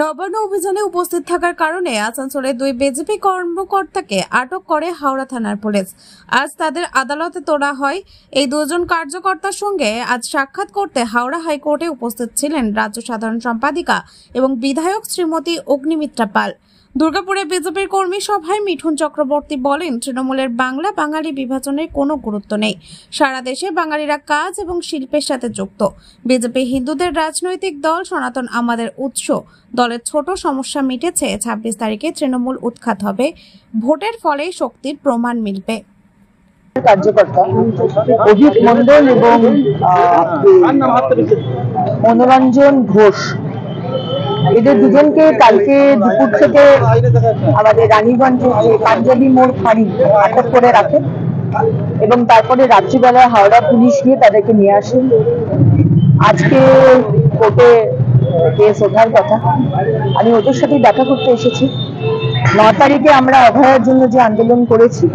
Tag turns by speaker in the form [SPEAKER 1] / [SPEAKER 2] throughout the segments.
[SPEAKER 1] নবান্ন অভিযানে উপস্থিত থাকার কারণে আসানসোলে দুই বিজেপি কর্মকর্তাকে আটক করে হাওড়া থানার পুলিশ। আজ তাদের আদালতে তোলা হয়। এই দুজন কার্যকর্তার সঙ্গে আজ সাক্ষাৎ করতে হাওড়া হাইকোর্টে উপস্থিত ছিলেন রাজ্য সাধারণ সম্পাদিকা এবং বিধায়ক শ্রীমতী অগ্নিমিত্রা পাল। দুর্গাপুরে বিজেপির কর্মী সভায় মিঠুন চক্রবর্তী বলেন, তৃণমূলের বাংলা বাঙালি বিভাজনের কোনো গুরুত্ব নেই। সারা দেশে বাঙালিরা কাজ এবং শিল্পের সাথে যুক্ত। বিজেপি হিন্দুদের রাজনৈতিক দল, সনাতন আমাদের উৎস। দলের ছোট সমস্যা মিটেছে, 26 তারিখে তৃণমূল উৎখাত হবে, ভোটের ফলে শক্তির প্রমাণ মিলবে।
[SPEAKER 2] কার্যকর্তা অভিক মন্ডল এবং মনোরঞ্জন ঘোষ, এদের দুজনকে কালকে দুপুর থেকে আমাদের রানীগঞ্জে পাঞ্জাবি মোড় ফাঁড়ি আটক করে রাখে এবং তারপরে রাত্রিবেলা হাওড়া পুলিশ গিয়ে তাদেরকে নিয়ে আসেন। আজকে কোর্টে কেস ওঠার কথা। আমি ওদের সাথে দেখা করতে এসেছি। 9 তারিখে আমরা অভয়ার জন্য যে আন্দোলন করেছি,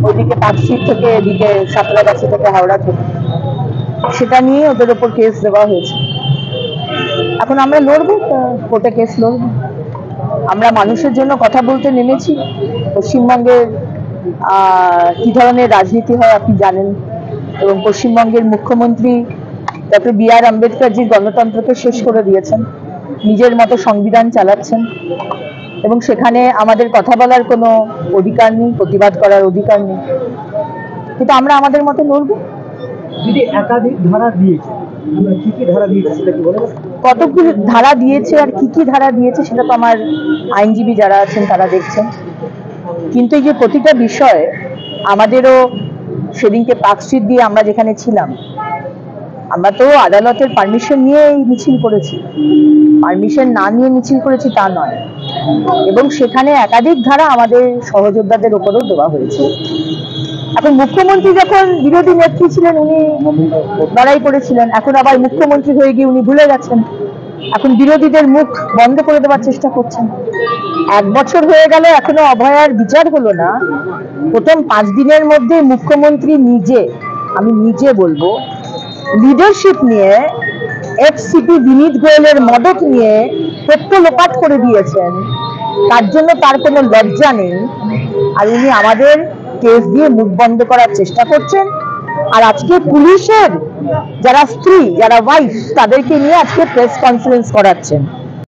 [SPEAKER 2] ওইদিকে পার্কস্ট্রিট থেকে এদিকে সাঁতরাগাছি থেকে হাওড়া থেকে, সেটা নিয়ে ওদের ওপর কেস দেওয়া হয়েছে। এখন আমরা লড়বো, কোর্টে কেস লড়বো। আমরা মানুষের জন্য কথা বলতে নেমেছি। পশ্চিমবঙ্গের কি ধরনের রাজনীতি হয় আপনি জানেন, এবং পশ্চিমবঙ্গের মুখ্যমন্ত্রী ডক্টর বি.আর. আম্বেদকরজির গণতন্ত্রকে শেষ করে দিয়েছেন, নিজের মতো সংবিধান চালাচ্ছেন, এবং সেখানে আমাদের কথা বলার কোনো অধিকার নেই, প্রতিবাদ করার অধিকার নেই। কিন্তু আমরা আমাদের মতো লড়বো।
[SPEAKER 3] যদি একাধিক ধারা দিয়েছে, কি কি ধারা দিয়েছে সেটা কি বলে?
[SPEAKER 2] কতগুলো ধারা দিয়েছে আর কি কি ধারা দিয়েছে সেটা তো আমার আইনজীবী যারা আছেন তারা দেখছেন। কিন্তু এই যে প্রতিটা বিষয়ে আমাদেরও সেদিনকে পার্কস্ট্রিট দিয়ে আমরা যেখানে ছিলাম, আমরা তো আদালতের পারমিশন নিয়ে এই মিছিল করেছি, পারমিশন না নিয়ে মিছিল করেছি তা নয়। এবং সেখানে একাধিক ধারা আমাদের সহযোদ্ধাদের উপরও দেওয়া হয়েছে। এখন মুখ্যমন্ত্রী যখন বিরোধী নেত্রী ছিলেন উনি লড়াই করেছিলেন, এখন আবার মুখ্যমন্ত্রী হয়ে গিয়ে উনি ভুলে গেছেন, এখন বিরোধীদের মুখ বন্ধ করে দেওয়ার চেষ্টা করছেন। 1 বছর হয়ে গেল, এখনো অভয়ার বিচার হলো না। প্রথম 5 দিনের মধ্যে মুখ্যমন্ত্রী নিজে, আমি নিজে বলবো, লিডারশিপ নিয়ে এফসিপি বিনীত গোয়েলের মদত নিয়ে তথ্য লোপাট করে দিয়েছেন। তার জন্য তার কোনো লজ্জা নেই, আর উনি আমাদের কেস দিয়ে মুখ বন্ধ করার চেষ্টা করছেন। আর আজকে পুলিশের যারা স্ত্রী, যারা ওয়াইফ, তাদেরকে নিয়ে আজকে প্রেস কনফারেন্স করাচ্ছেন।